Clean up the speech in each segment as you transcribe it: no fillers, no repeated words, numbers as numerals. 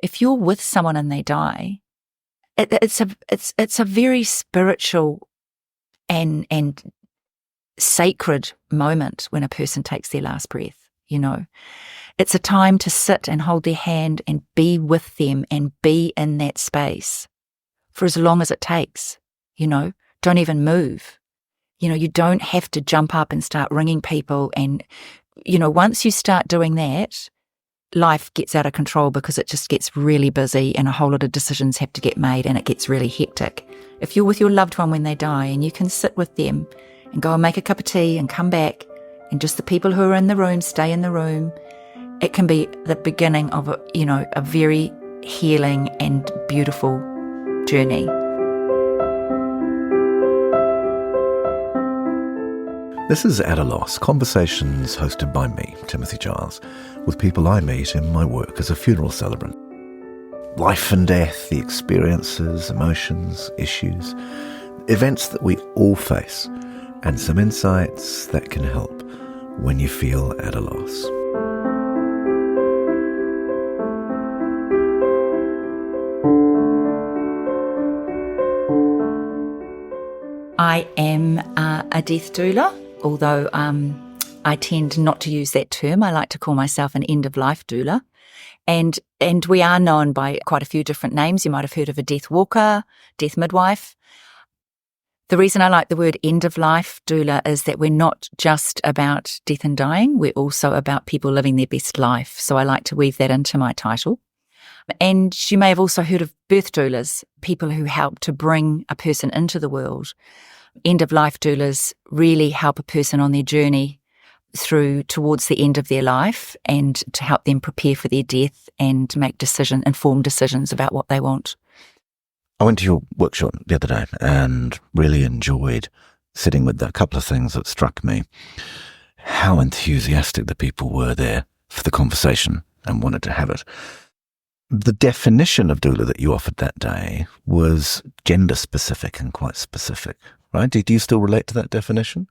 if you're with someone and they die, it's a very spiritual and sacred moment when a person takes their last breath, you know. It's a time to sit and hold their hand and be with them and be in that space for as long as it takes, you know. Don't even move. You know, you don't have to jump up and start ringing people. And, you know, once you start doing that, life gets out of control because it just gets really busy and a whole lot of decisions have to get made and it gets really hectic. If you're with your loved one when they die and you can sit with them and go and make a cup of tea and come back and just the people who are in the room stay in the room, it can be the beginning of a very healing and beautiful journey. This is At a Loss, conversations hosted by me, Timothy Giles, with people I meet in my work as a funeral celebrant. Life and death, the experiences, emotions, issues, events that we all face, and some insights that can help when you feel at a loss. I am a death doula, although I tend not to use that term. I like to call myself an end-of-life doula. And we are known by quite a few different names. You might have heard of a death walker, death midwife. The reason I like the word end-of-life doula is that we're not just about death and dying, we're also about people living their best life. So I like to weave that into my title. And you may have also heard of birth doulas, people who help to bring a person into the world. End-of-life doulas really help a person on their journey through towards the end of their life and to help them prepare for their death and to make informed decisions about what they want. I went to your workshop the other day and really enjoyed sitting with a couple of things that struck me. How enthusiastic the people were there for the conversation and wanted to have it. The definition of doula that you offered that day was gender specific and quite specific, right? Do you still relate to that definition?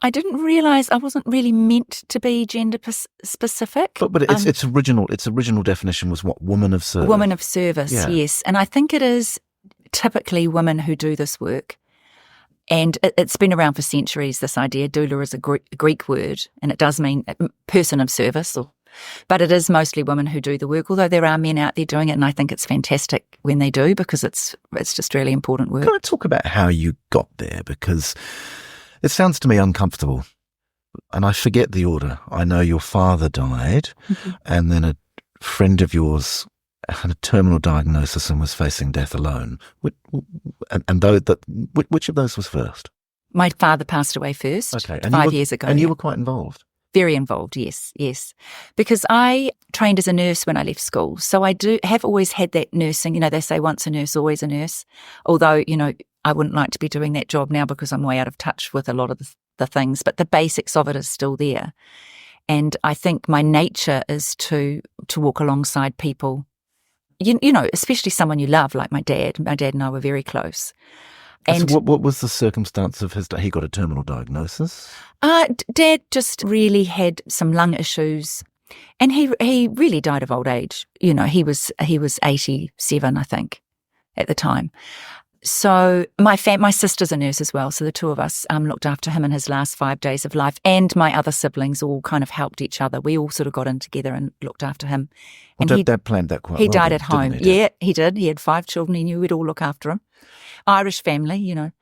I didn't realise I wasn't really meant to be gender specific. But its original definition was what? Woman of service. Woman of service, yeah. Yes. And I think it is typically women who do this work. And it's been around for centuries, this idea. Doula is a Greek word, and it does mean person of service, but it is mostly women who do the work, although there are men out there doing it, and I think it's fantastic when they do because it's just really important work. Can I talk about how you got there? Because it sounds to me uncomfortable, and I forget the order. I know your father died, and then a friend of yours had a terminal diagnosis and was facing death alone. Which of those was first? My father passed away first, okay, 5 years ago. And you were quite involved? Very involved, yes. Because I trained as a nurse when I left school. So I have always had that nursing, they say once a nurse, always a nurse. Although, I wouldn't like to be doing that job now because I'm way out of touch with a lot of the things, but the basics of it is still there. And I think my nature is to walk alongside people, especially someone you love, like my dad. My dad and I were very close. And so what was the circumstance of his death? He got a terminal diagnosis? Dad just really had some lung issues, and he really died of old age. He was 87, I think, at the time. So my sister's a nurse as well, so the two of us looked after him in his last 5 days of life, and my other siblings all kind of helped each other. We all sort of got in together and looked after him. And Dad planned that quite well. He died at home. Yeah, he did. He had 5 children. He knew we'd all look after him. Irish family,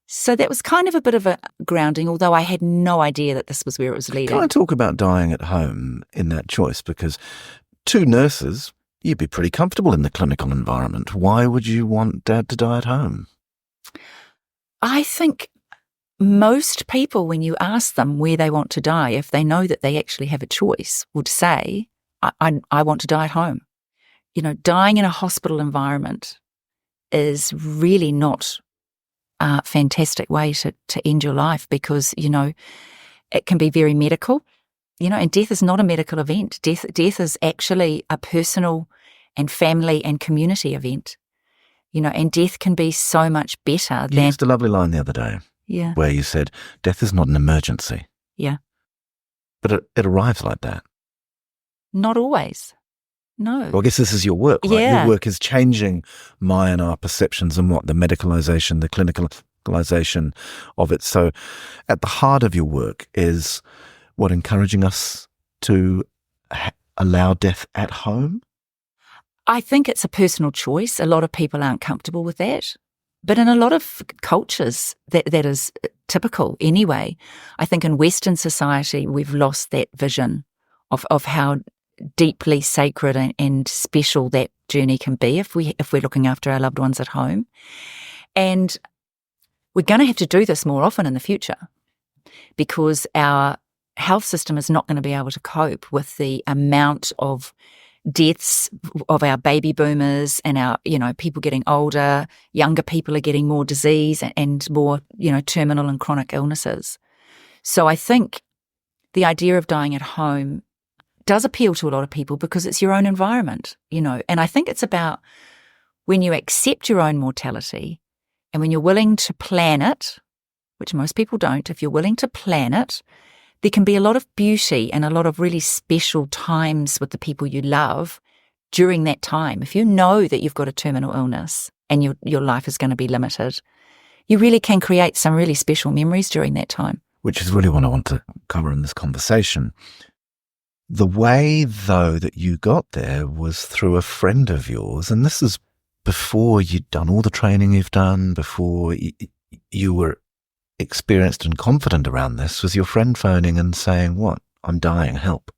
So that was kind of a bit of a grounding, although I had no idea that this was where it was leading. Can I talk about dying at home in that choice? Because 2 nurses, you'd be pretty comfortable in the clinical environment. Why would you want Dad to die at home? I think most people, when you ask them where they want to die, if they know that they actually have a choice, would say, I want to die at home. Dying in a hospital environment is really not a fantastic way to end your life because, it can be very medical, and death is not a medical event. Death is actually a personal and family and community event, and death can be so much better than... You used a lovely line the other day where you said, death is not an emergency. Yeah. But it arrives like that. Not always. No. Well, I guess this is your work, right? Yeah. Your work is changing my and our perceptions and the medicalization, the clinicalization of it. So at the heart of your work is encouraging us to allow death at home? I think it's a personal choice. A lot of people aren't comfortable with that. But in a lot of cultures, that is typical anyway. I think in Western society, we've lost that vision of how deeply sacred and special that journey can be if we're looking after our loved ones at home. And we're going to have to do this more often in the future because our health system is not going to be able to cope with the amount of deaths of our baby boomers and our, people getting older. Younger people are getting more disease and more, terminal and chronic illnesses. So I think the idea of dying at home does appeal to a lot of people because it's your own environment, and I think it's about when you accept your own mortality and when you're willing to plan it, which most people don't. If you're willing to plan it, there can be a lot of beauty and a lot of really special times with the people you love during that time. If you know that you've got a terminal illness and your life is going to be limited, you really can create some really special memories during that time. Which is really what I want to cover in this conversation. The way, though, that you got there was through a friend of yours, and this is before you'd done all the training you've done, before you were experienced and confident around this. Was your friend phoning and saying, "What? I'm dying, help"?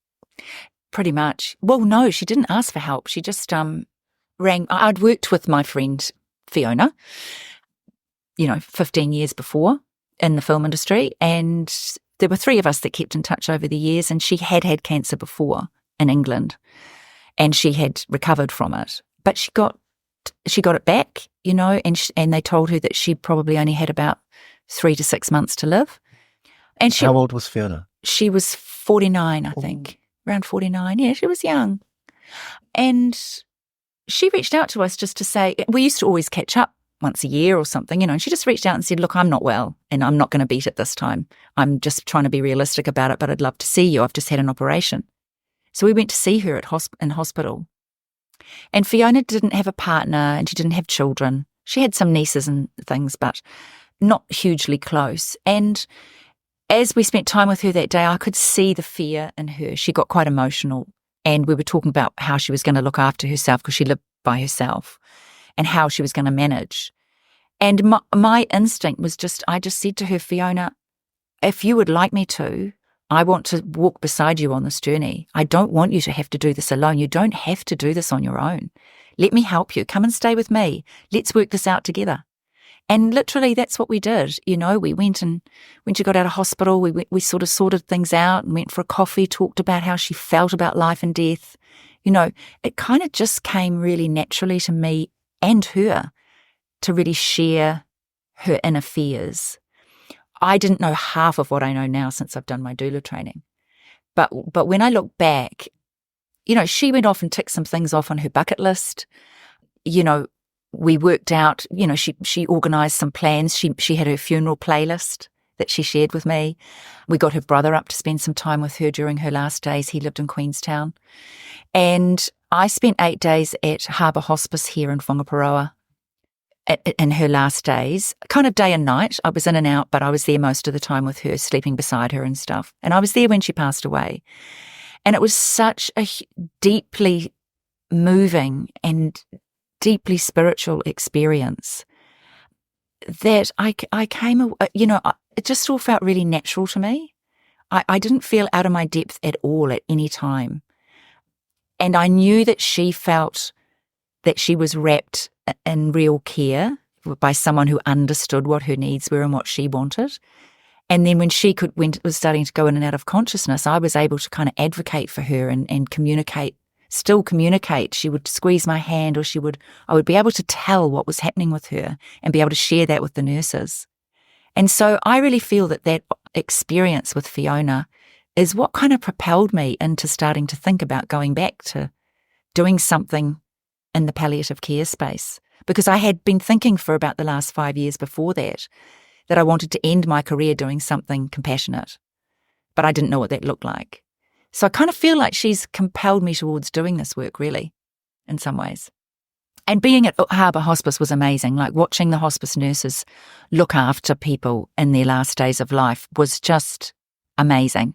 Pretty much. Well, no, she didn't ask for help. She just rang. I'd worked with my friend Fiona, 15 years before in the film industry, and there were 3 of us that kept in touch over the years, and she had cancer before in England, and she had recovered from it. But she got it back, and they told her that she probably only had about 3 to 6 months to live. And How old was Fiona? She was 49, I think, around 49. Yeah, she was young. And she reached out to us just to say, we used to always catch up once a year or something, and she just reached out and said, "Look, I'm not well and I'm not going to beat it this time. I'm just trying to be realistic about it, but I'd love to see you. I've just had an operation." So we went to see her in hospital. And Fiona didn't have a partner and she didn't have children. She had some nieces and things, but not hugely close. And as we spent time with her that day, I could see the fear in her. She got quite emotional, and we were talking about how she was going to look after herself because she lived by herself and how she was going to manage. And my instinct was I just said to her, "Fiona, if you would like me to, I want to walk beside you on this journey. I don't want you to have to do this alone. You don't have to do this on your own. Let me help you. Come and stay with me. Let's work this out together." And literally that's what we did. We went, and when she got out of hospital, we sort of sorted things out and went for a coffee, talked about how she felt about life and death. It kind of just came really naturally to me and her to really share her inner fears. I didn't know half of what I know now since I've done my doula training. But when I look back, she went off and ticked some things off on her bucket list. We worked out, she organised some plans. She had her funeral playlist that she shared with me. We got her brother up to spend some time with her during her last days. He lived in Queenstown. And I spent 8 days at Harbour Hospice here in Whangaparoa in her last days, kind of day and night. I was in and out, but I was there most of the time with her, sleeping beside her and stuff. And I was there when she passed away. And it was such a deeply moving and deeply spiritual experience that I came, it just all felt really natural to me. I didn't feel out of my depth at all at any time. And I knew that she felt that she was wrapped in real care by someone who understood what her needs were and what she wanted. And then when was starting to go in and out of consciousness, I was able to kind of advocate for her and communicate. She would squeeze my hand, or I would be able to tell what was happening with her and be able to share that with the nurses. And so I really feel that experience with Fiona is what kind of propelled me into starting to think about going back to doing something in the palliative care space. Because I had been thinking for about the last 5 years before that I wanted to end my career doing something compassionate. But I didn't know what that looked like. So I kind of feel like she's compelled me towards doing this work, really, in some ways. And being at Harbour Hospice was amazing. Like watching the hospice nurses look after people in their last days of life was just amazing.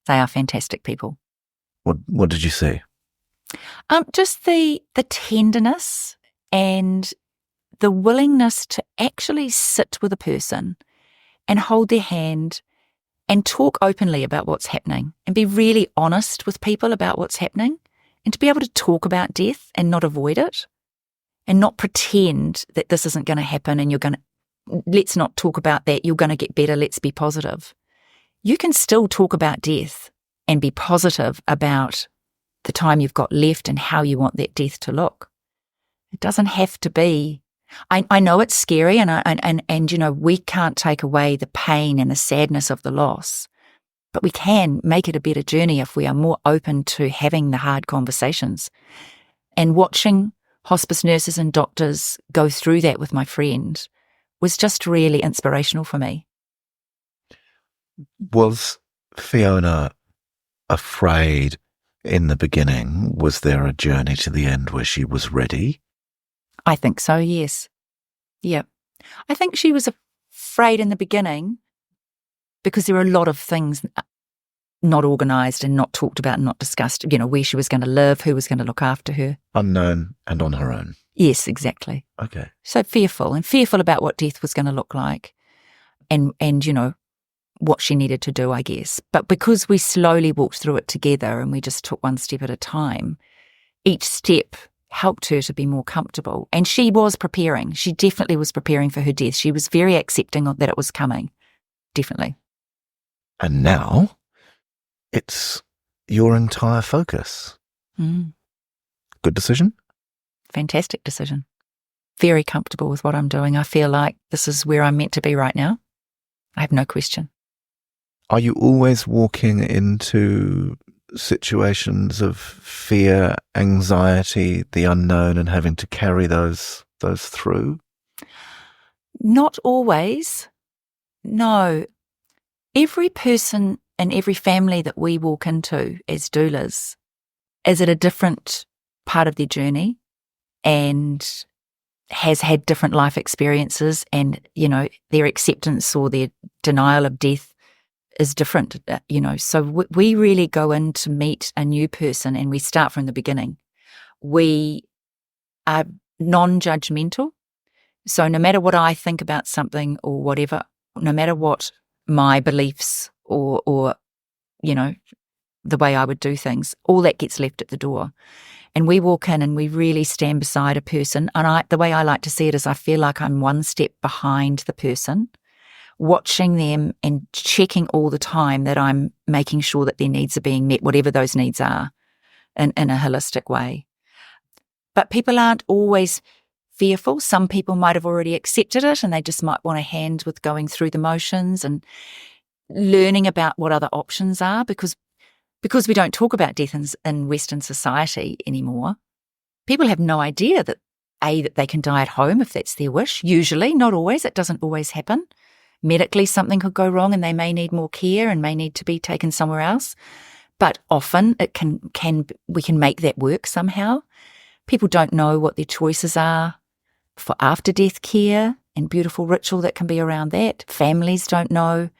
They are fantastic people. What did you see? Just the tenderness and the willingness to actually sit with a person and hold their hand and talk openly about what's happening and be really honest with people about what's happening, and to be able to talk about death and not avoid it and not pretend that this isn't going to happen and let's not talk about that, you're going to get better, let's be positive. You can still talk about death and be positive about the time you've got left and how you want that death to look. It doesn't have to be. I know it's scary, and you know, we can't take away the pain and the sadness of the loss, but we can make it a better journey if we are more open to having the hard conversations. And watching hospice nurses and doctors go through that with my friend was just really inspirational for me. Was Fiona afraid in the beginning? Was there a journey to the end where she was ready? I think so, yes. Yeah. I think she was afraid in the beginning because there were a lot of things not organised and not talked about and not discussed, you know, where she was going to live, who was going to look after her. Unknown and on her own. Yes, exactly. Okay. So fearful about what death was going to look like and you know, what she needed to do, I guess. But because we slowly walked through it together and we just took one step at a time, each step helped her to be more comfortable. And she was preparing. She definitely was preparing for her death. She was very accepting of that it was coming. Definitely. And now it's your entire focus. Mm. Good decision? Fantastic decision. Very comfortable with what I'm doing. I feel like this is where I'm meant to be right now. I have no question. Are you always walking into situations of fear, anxiety, the unknown, and having to carry those through? Not always. No. Every person and every family that we walk into as doulas is at a different part of their journey and has had different life experiences, and, you know, their acceptance or their denial of death is different, you know. So we really go in to meet a new person and we start from the beginning. We are non-judgmental. So no matter what I think about something or whatever, no matter what my beliefs or you know, the way I would do things, all that gets left at the door. And we walk in and we really stand beside a person. And the way I like to see it is I feel like I'm one step behind the person, watching them and checking all the time that I'm making sure that their needs are being met, whatever those needs are, in a holistic way. But people aren't always fearful. Some people might have already accepted it and they just might want a hand with going through the motions and learning about what other options are, because we don't talk about death in Western society anymore. People have no idea that they can die at home if that's their wish. Usually, not always. It doesn't always happen. Medically, something could go wrong and they may need more care and may need to be taken somewhere else. But often we can make that work somehow. People don't know what their choices are for after-death care and beautiful ritual that can be around that. Families don't know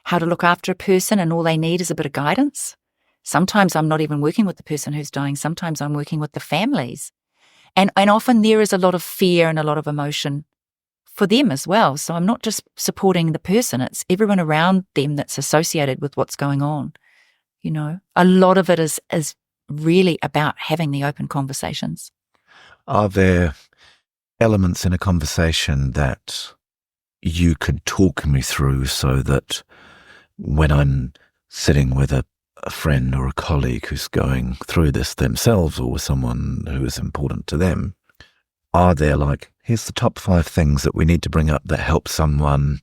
how to look after a person, and all they need is a bit of guidance. Sometimes I'm not even working with the person who's dying. Sometimes I'm working with the families. And often there is a lot of fear and a lot of emotion for them as well. So I'm not just supporting the person, it's everyone around them that's associated with what's going on. You know, a lot of it is really about having the open conversations. Are there elements in a conversation that you could talk me through so that when I'm sitting with a friend or a colleague who's going through this themselves or with someone who is important to them, are there like, here's the top 5 things that we need to bring up that help someone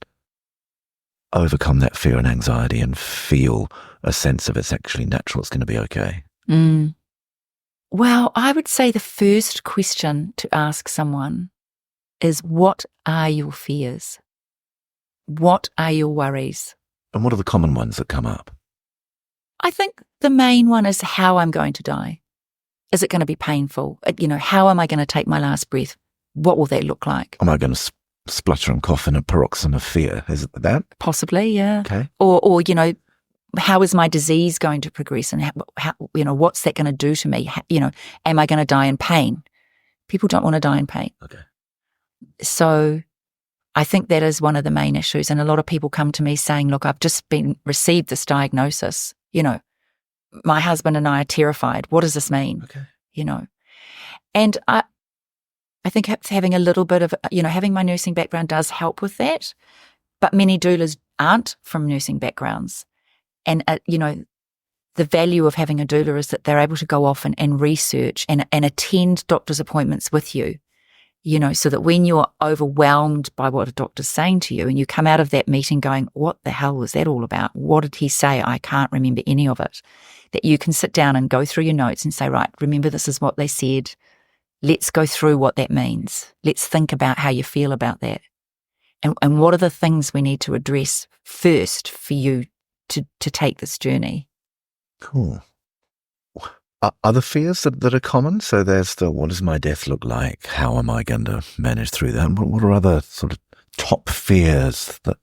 overcome that fear and anxiety and feel a sense of it's actually natural, it's going to be okay? Well, I would say the first question to ask someone is, what are your fears? What are your worries? And what are the common ones that come up? I think the main one is how I'm going to die. Is it going to be painful? How am I going to take my last breath? What will that look like? Am I going to splutter and cough in a paroxysm of fear? Is it that? Possibly, yeah. Okay. Or how is my disease going to progress, and how what's that going to do to me? Am I going to die in pain? People don't want to die in pain. Okay. So I think that is one of the main issues. And a lot of people come to me saying, look, I've just received this diagnosis. My husband and I are terrified. What does this mean? Okay. And I think having a little bit of, having my nursing background does help with that. But many doulas aren't from nursing backgrounds. And, the value of having a doula is that they're able to go off and research and attend doctor's appointments with you, so that when you're overwhelmed by what a doctor's saying to you and you come out of that meeting going, what the hell was that all about? What did he say? I can't remember any of it. That you can sit down and go through your notes and say, right, remember this is what they said. Let's go through what that means. Let's think about how you feel about that. And what are the things we need to address first for you to take this journey? Cool. Other fears that are common? So there's what does my death look like? How am I going to manage through that? And what are other sort of top fears that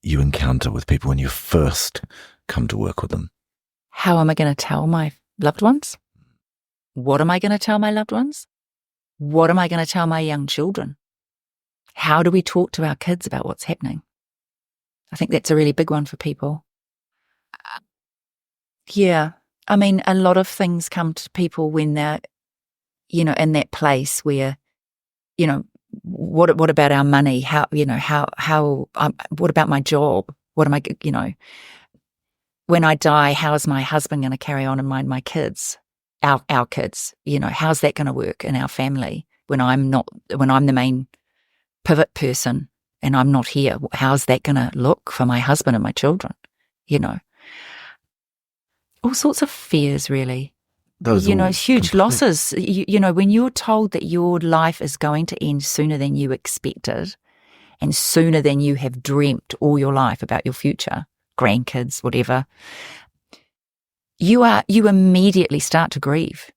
you encounter with people when you first come to work with them? How am I going to tell my loved ones? What am I going to tell my loved ones? What am I going to tell my young children? How do we talk to our kids about what's happening? I think that's a really big one for people. Yeah. I mean, a lot of things come to people when they're, in that place where, what about our money? What about my job? What am I, when I die, how is my husband going to carry on and mind my kids, our kids? How's that going to work in our family when I'm the main pivot person and I'm not here? How's that going to look for my husband and my children? All sorts of fears, really. Those huge losses. When you're told that your life is going to end sooner than you expected and sooner than you have dreamt all your life about your future, grandkids, whatever, you immediately start to grieve.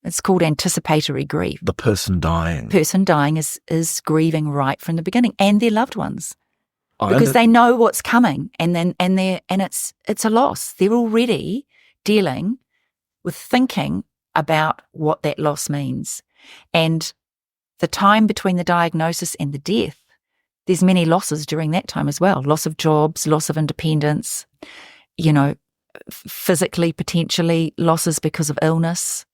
It's called anticipatory grief. The person dying. Person dying is grieving right from the beginning, and their loved ones. Because they know what's coming, and it's a loss. They're already dealing with thinking about what that loss means. And the time between the diagnosis and the death, there's many losses during that time as well. Loss of jobs, loss of independence, physically, potentially, losses because of illness,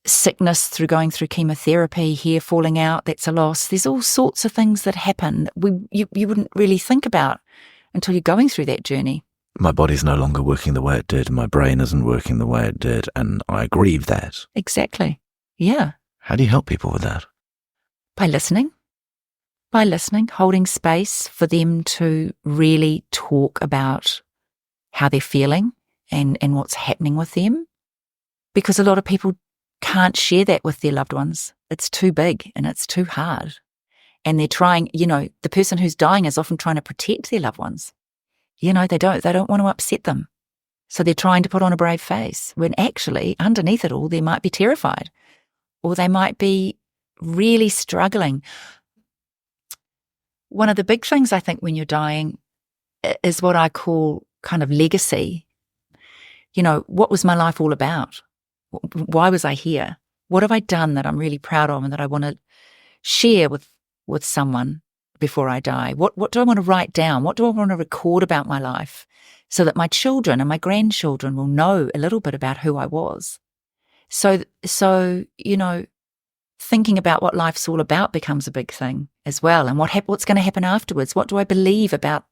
sickness through going through chemotherapy, hair falling out, that's a loss. There's all sorts of things that happen that you wouldn't really think about until you're going through that journey. My body's no longer working the way it did. My brain isn't working the way it did. And I grieve that. Exactly. Yeah. How do you help people with that? By listening, holding space for them to really talk about how they're feeling and what's happening with them. Because a lot of people can't share that with their loved ones. It's too big and it's too hard. And they're trying, the person who's dying is often trying to protect their loved ones. They don't want to upset them. So they're trying to put on a brave face when actually underneath it all, they might be terrified or they might be really struggling. One of the big things I think when you're dying is what I call kind of legacy. What was my life all about? Why was I here? What have I done that I'm really proud of and that I want to share with someone before I die? What do I want to write down? What do I want to record about my life so that my children and my grandchildren will know a little bit about who I was? So thinking about what life's all about becomes a big thing as well. And what's going to happen afterwards? What do I believe about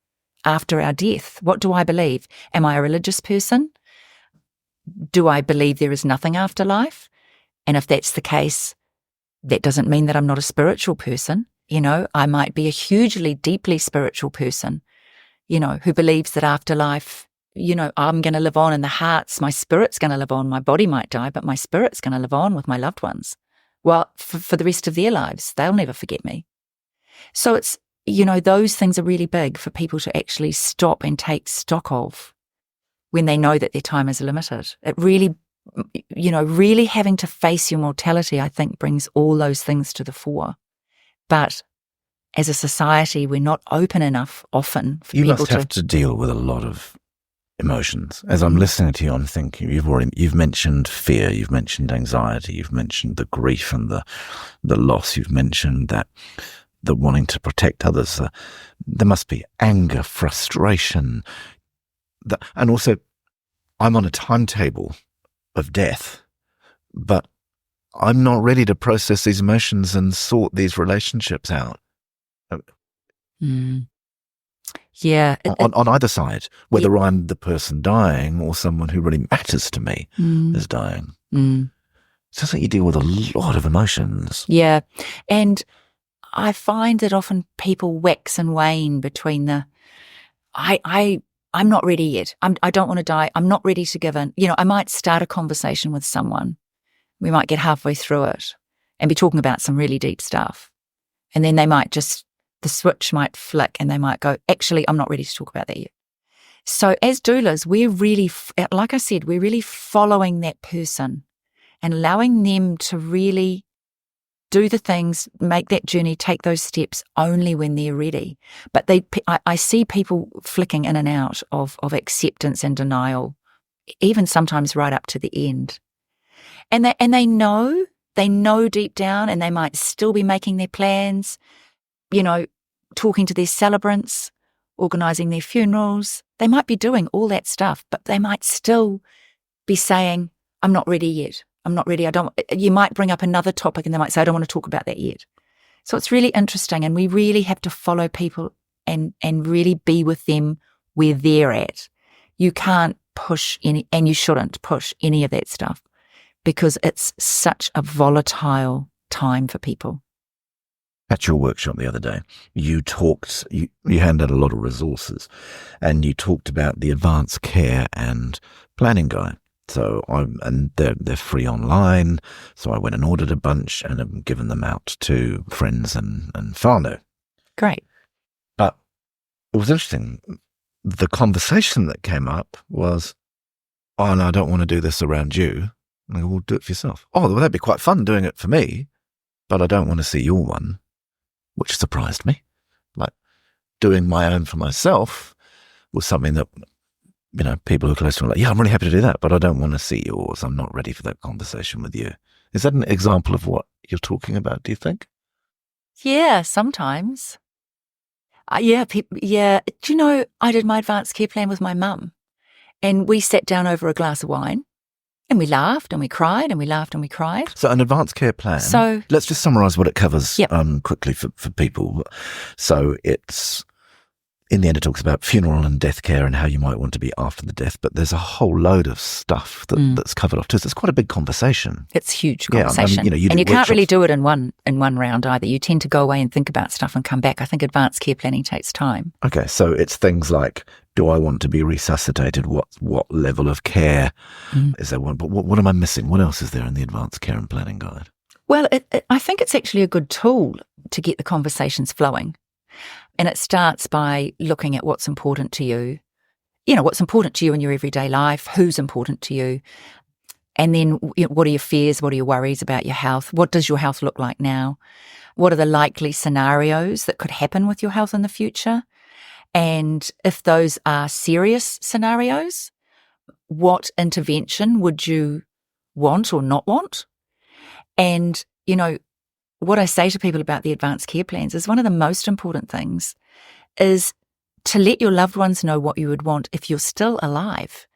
after our death? What do I believe? Am I a religious person? Do I believe there is nothing after life? And if that's the case, that doesn't mean that I'm not a spiritual person. I might be a hugely, deeply spiritual person, who believes that after life, I'm going to live on in the hearts. My spirit's going to live on. My body might die, but my spirit's going to live on with my loved ones. Well, for the rest of their lives, they'll never forget me. So it's, those things are really big for people to actually stop and take stock of. when they know that their time is limited. It really, really having to face your mortality, I think, brings all those things to the fore. But as a society, we're not open enough often for you people must have to deal with a lot of emotions. As I'm listening to you, I'm thinking you've mentioned fear, you've mentioned anxiety, you've mentioned the grief and the loss, you've mentioned that the wanting to protect others. There must be anger, frustration, and also I'm on a timetable of death, but I'm not ready to process these emotions and sort these relationships out. Yeah. On either side, whether I'm the person dying or someone who really matters to me is dying. Sounds like you deal with a lot of emotions. Yeah. And I find that often people wax and wane between I'm not ready yet. I don't want to die. I'm not ready to give in. I might start a conversation with someone. We might get halfway through it and be talking about some really deep stuff. And then the switch might flick and they might go, actually, I'm not ready to talk about that yet. So as doulas, we're really, like I said, we're really following that person and allowing them to really do the things, make that journey, take those steps only when they're ready. But I see people flicking in and out of acceptance and denial, even sometimes right up to the end. And they know deep down, and they might still be making their plans, talking to their celebrants, organising their funerals. They might be doing all that stuff, but they might still be saying, I'm not ready yet. I'm not ready. You might bring up another topic and they might say, I don't want to talk about that yet. So it's really interesting, and we really have to follow people and really be with them where they're at. You can't push and you shouldn't push any of that stuff because it's such a volatile time for people. At your workshop the other day, you handed a lot of resources, and you talked about the advanced care and planning guide. So they're free online. So I went and ordered a bunch and have given them out to friends and whānau. Great. But it was interesting. The conversation that came up was, oh, no, I don't want to do this around you. And I go, well, do it for yourself. Oh, well, that'd be quite fun doing it for me, but I don't want to see your one, which surprised me. Like, doing my own for myself was something that, people who are close to me are like, yeah, I'm really happy to do that, but I don't want to see yours. I'm not ready for that conversation with you. Is that an example of what you're talking about, do you think? Yeah, sometimes. Yeah. Do you know, I did my advanced care plan with my mum, and we sat down over a glass of wine and we laughed and we cried and we laughed and we cried. So an advanced care plan, so let's just summarise what it covers yep. Quickly for people. So it's, in the end, it talks about funeral and death care and how you might want to be after the death, but there's a whole load of stuff that's covered off too. So it's quite a big conversation. It's a huge conversation. Yeah, and you can't really do it in one round either. You tend to go away and think about stuff and come back. I think advanced care planning takes time. Okay, so it's things like, do I want to be resuscitated? What level of care is there one? But what am I missing? What else is there in the advanced care and planning guide? Well, I think it's actually a good tool to get the conversations flowing. And it starts by looking at what's important to you. What's important to you in your everyday life, who's important to you. And then what are your fears, what are your worries about your health? What does your health look like now? What are the likely scenarios that could happen with your health in the future? And if those are serious scenarios, what intervention would you want or not want? And, what I say to people about the advanced care plans is one of the most important things is to let your loved ones know what you would want if you're still alive,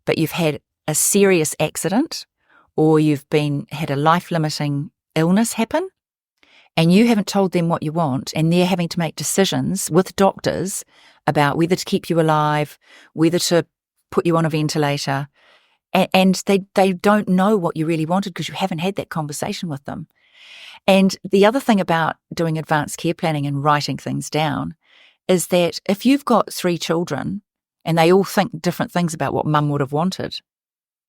but you've had a serious accident or you've had a life-limiting illness happen and you haven't told them what you want, and they're having to make decisions with doctors about whether to keep you alive, whether to put you on a ventilator, and they don't know what you really wanted because you haven't had that conversation with them. And the other thing about doing advanced care planning and writing things down is that if you've got 3 children and they all think different things about what mum would have wanted,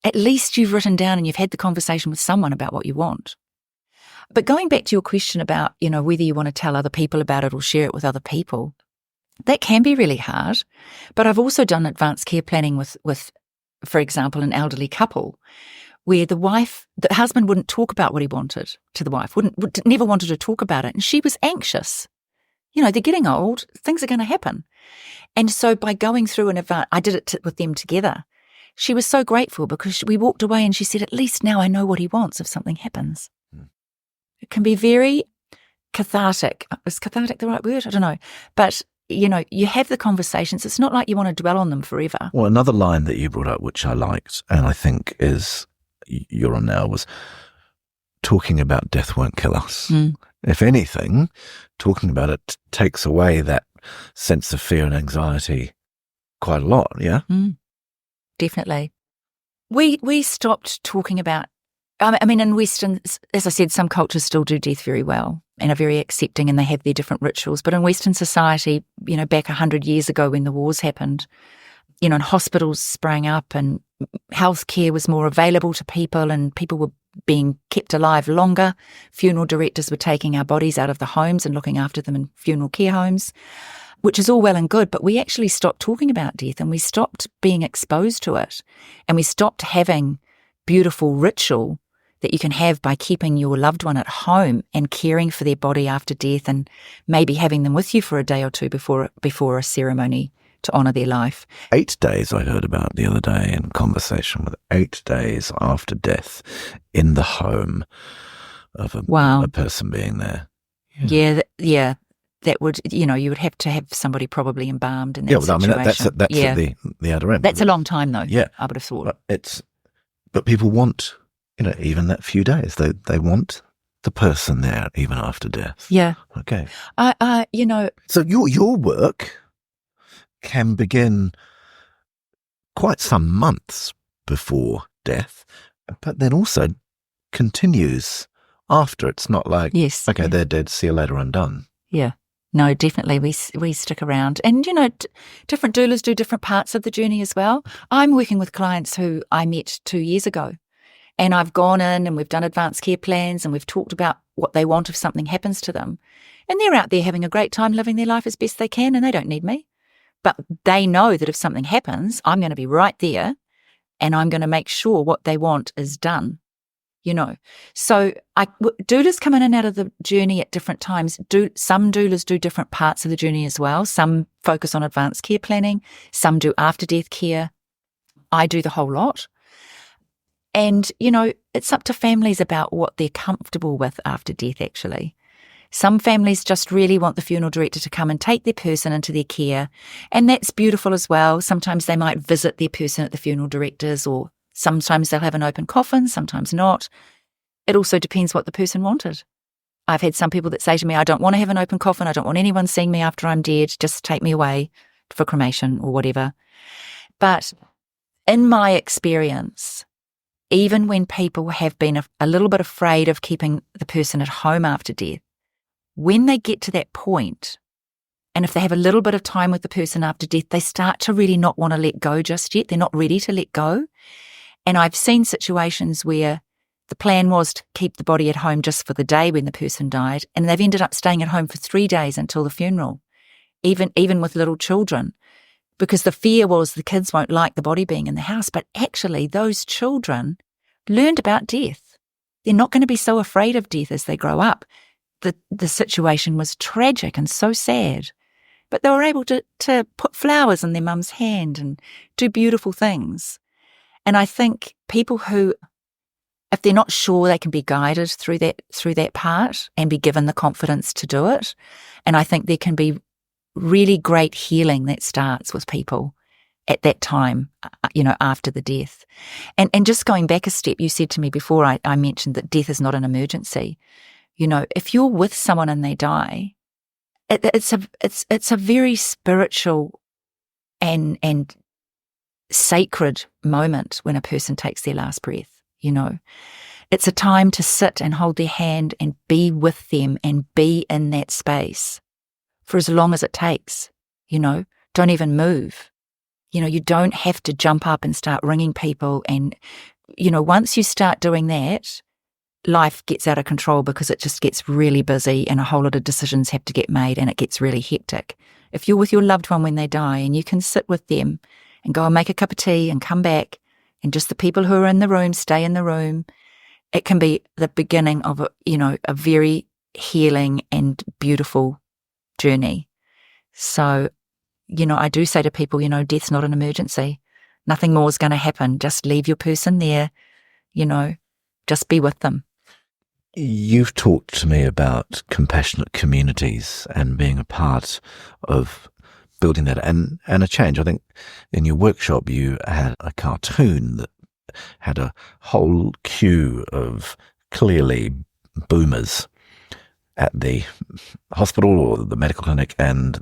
at least you've written down and you've had the conversation with someone about what you want. But going back to your question about, whether you want to tell other people about it or share it with other people, that can be really hard. But I've also done advanced care planning with for example, an elderly couple where the husband wouldn't talk about what he wanted to the wife, never wanted to talk about it. And she was anxious. They're getting old, things are going to happen. And so by going through an event, I did it with them together. She was so grateful because we walked away and she said, at least now I know what he wants if something happens. It can be very cathartic. Is cathartic the right word? I don't know. But, you have the conversations. It's not like you want to dwell on them forever. Well, another line that you brought up, which I liked, and I think you're on now, was talking about death won't kill us. If anything, talking about it takes away that sense of fear and anxiety quite a lot, yeah? Definitely. We stopped talking about, in Western, as I said, some cultures still do death very well and are very accepting and they have their different rituals. But in Western society, back 100 years ago when the wars happened, and hospitals sprang up and healthcare was more available to people and people were being kept alive longer. Funeral directors were taking our bodies out of the homes and looking after them in funeral care homes, which is all well and good, but we actually stopped talking about death and we stopped being exposed to it and we stopped having beautiful ritual that you can have by keeping your loved one at home and caring for their body after death and maybe having them with you for a day or two before a ceremony to honour their life. 8 days I heard about the other day in conversation with 8 days after death in the home of a person being there. Yeah. That would, you would have to have somebody probably embalmed in that situation. That's at the other end. That's a long time though. Yeah. I would have thought. But people want, even that few days, they want the person there even after death. Yeah. Okay. So your work can begin quite some months before death, but then also continues after. It's not like, yes, okay, they're dead, see you later, I'm done. Yeah. No, definitely we stick around. And, different doulas do different parts of the journey as well. I'm working with clients who I met 2 years ago and I've gone in and we've done advanced care plans and we've talked about what they want if something happens to them. And they're out there having a great time living their life as best they can and they don't need me. But they know that if something happens, I'm going to be right there and I'm going to make sure what they want is done, So doulas come in and out of the journey at different times. Some doulas do different parts of the journey as well. Some focus on advanced care planning. Some do after-death care. I do the whole lot. And, it's up to families about what they're comfortable with after death, actually. Some families just really want the funeral director to come and take their person into their care, and that's beautiful as well. Sometimes they might visit their person at the funeral director's, or sometimes they'll have an open coffin, sometimes not. It also depends what the person wanted. I've had some people that say to me, I don't want to have an open coffin, I don't want anyone seeing me after I'm dead, just take me away for cremation or whatever. But in my experience, even when people have been a little bit afraid of keeping the person at home after death, when they get to that point, and if they have a little bit of time with the person after death, they start to really not want to let go just yet. They're not ready to let go. And I've seen situations where the plan was to keep the body at home just for the day when the person died, and they've ended up staying at home for 3 days until the funeral, even with little children, because the fear was the kids won't like the body being in the house. But actually, those children learned about death. They're not going to be so afraid of death as they grow up. The situation was tragic and so sad, but they were able to put flowers in their mum's hand and do beautiful things. And I think people who, if they're not sure, they can be guided through that part and be given the confidence to do it. And I think there can be really great healing that starts with people at that time, after the death. And just going back a step, you said to me before, I mentioned that death is not an emergency. If you're with someone and they die, it's a very spiritual and sacred moment when a person takes their last breath. It's a time to sit and hold their hand and be with them and be in that space for as long as it takes. Don't even move. You don't have to jump up and start ringing people. And once you start doing that, life gets out of control because it just gets really busy and a whole lot of decisions have to get made and it gets really hectic. If you're with your loved one when they die and you can sit with them and go and make a cup of tea and come back, and just the people who are in the room stay in the room, it can be the beginning of a very healing and beautiful journey. So, I do say to people, death's not an emergency. Nothing more is going to happen. Just leave your person there, just be with them. You've talked to me about compassionate communities and being a part of building that and a change. I think in your workshop you had a cartoon that had a whole queue of clearly boomers at the hospital or the medical clinic, and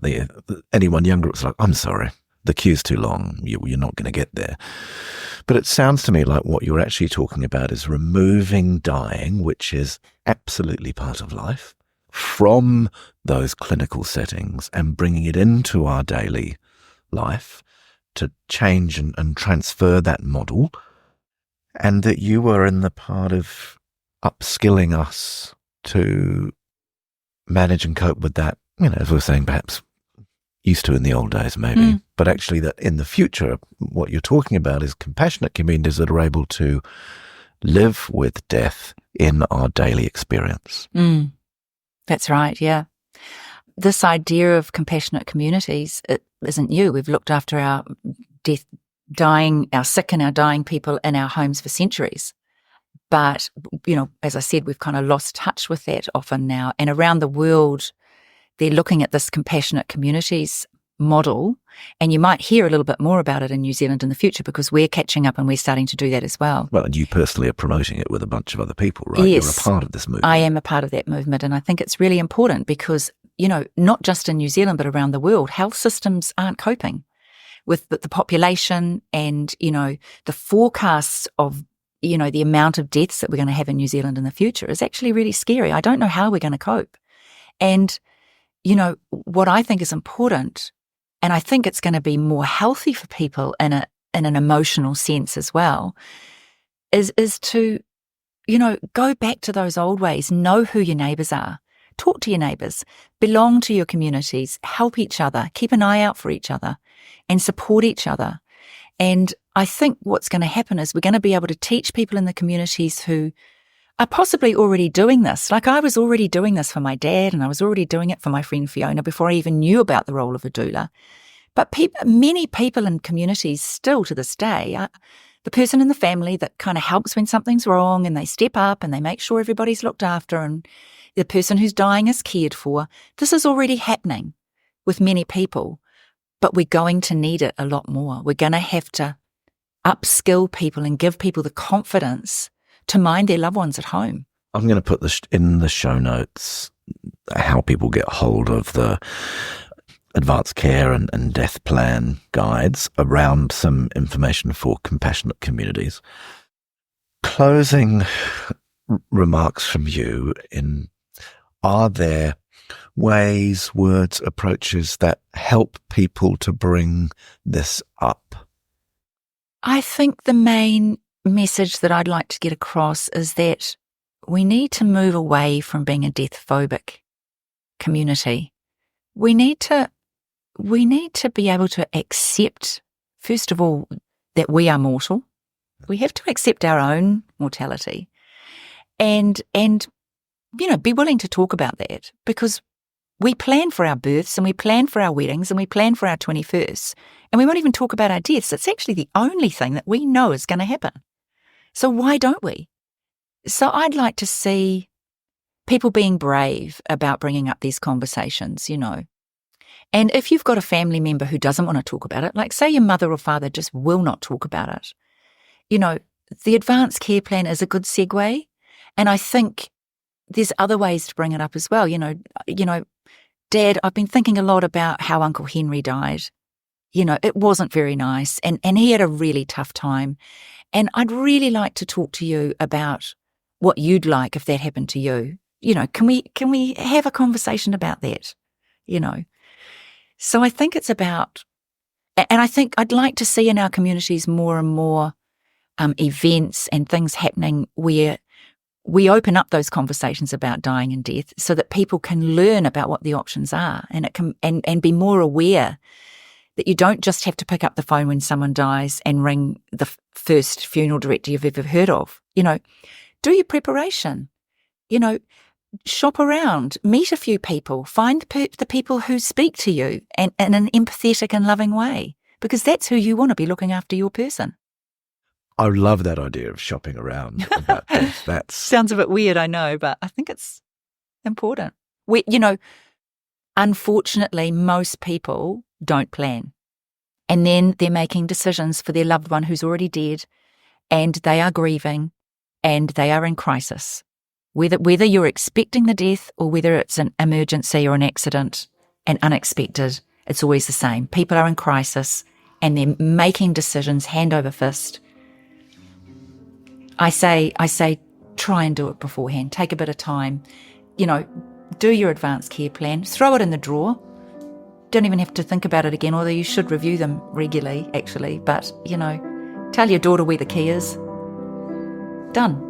anyone younger was like, I'm sorry, the queue's too long, you're not going to get there. But it sounds to me like what you're actually talking about is removing dying, which is absolutely part of life, from those clinical settings and bringing it into our daily life to change and transfer that model, and that you were in the part of upskilling us to manage and cope with that, as we were saying, perhaps used to in the old days maybe, but actually that in the future, what you're talking about is compassionate communities that are able to live with death in our daily experience. That's right, yeah. This idea of compassionate communities, it isn't new. We've looked after our our sick and our dying people in our homes for centuries. But, as I said, we've kind of lost touch with that often now. And around the world, they're looking at this compassionate communities model, and you might hear a little bit more about it in New Zealand in the future because we're catching up and we're starting to do that as well. Well, and you personally are promoting it with a bunch of other people, right? Yes. You're a part of this movement. I am a part of that movement, and I think it's really important because, not just in New Zealand but around the world, health systems aren't coping with the population and, the forecasts of the amount of deaths that we're going to have in New Zealand in the future is actually really scary. I don't know how we're going to cope. And, what I think is important, and I think it's going to be more healthy for people in an emotional sense as well, is to, go back to those old ways, know who your neighbours are, talk to your neighbours, belong to your communities, help each other, keep an eye out for each other and support each other. And I think what's going to happen is we're going to be able to teach people in the communities who are possibly already doing this. Like I was already doing this for my dad, and I was already doing it for my friend Fiona before I even knew about the role of a doula. But many people in communities still to this day are the person in the family that kind of helps when something's wrong, and they step up and they make sure everybody's looked after and the person who's dying is cared for. This is already happening with many people. But we're going to need it a lot more. We're going to have to upskill people and give people the confidence to mind their loved ones at home. I'm going to put this in the show notes, how people get hold of the advanced care and death plan guides around some information for compassionate communities. Closing remarks from you are there ways, words, approaches that help people to bring this up? I think the main message that I'd like to get across is that we need to move away from being a death-phobic community. We need to be able to accept, first of all, that we are mortal. We have to accept our own mortality and be willing to talk about that, because we plan for our births and we plan for our weddings and we plan for our 21st, and we won't even talk about our deaths. It's actually the only thing that we know is going to happen. So why don't we? So I'd like to see people being brave about bringing up these conversations, And if you've got a family member who doesn't want to talk about it, like say your mother or father just will not talk about it, the advanced care plan is a good segue. And I think there's other ways to bring it up as well. Dad, I've been thinking a lot about how Uncle Henry died. It wasn't very nice, and he had a really tough time. And I'd really like to talk to you about what you'd like if that happened to you. Can we have a conversation about that? So I think it's about, and I think I'd like to see in our communities more and more events and things happening where we open up those conversations about dying and death so that people can learn about what the options are, and it can and be more aware that you don't just have to pick up the phone when someone dies and ring the first funeral director you've ever heard of. Do your preparation. Shop around, meet a few people, find the people who speak to you and in an empathetic and loving way, because that's who you want to be looking after your person. I love that idea of shopping around about this. That sounds a bit weird, I know, but I think it's important. Unfortunately, most people don't plan. And then they're making decisions for their loved one who's already dead, and they are grieving, and they are in crisis. Whether you're expecting the death or whether it's an emergency or an accident and unexpected, it's always the same. People are in crisis and they're making decisions hand over fist. I say, try and do it beforehand. Take a bit of time. Do your advanced care plan. Throw it in the drawer. Don't even have to think about it again, although you should review them regularly, actually. But, tell your daughter where the key is. Done.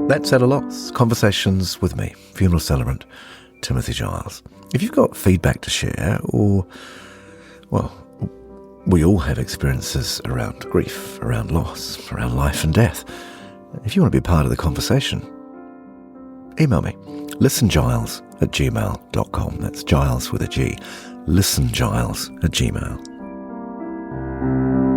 That's At a Loss. Conversations with me, funeral celebrant Timothy Giles. If you've got feedback to share, or, well, we all have experiences around grief, around loss, around life and death. If you want to be part of the conversation, email me, listengiles@gmail.com. That's Giles with a G. listengiles@gmail.com.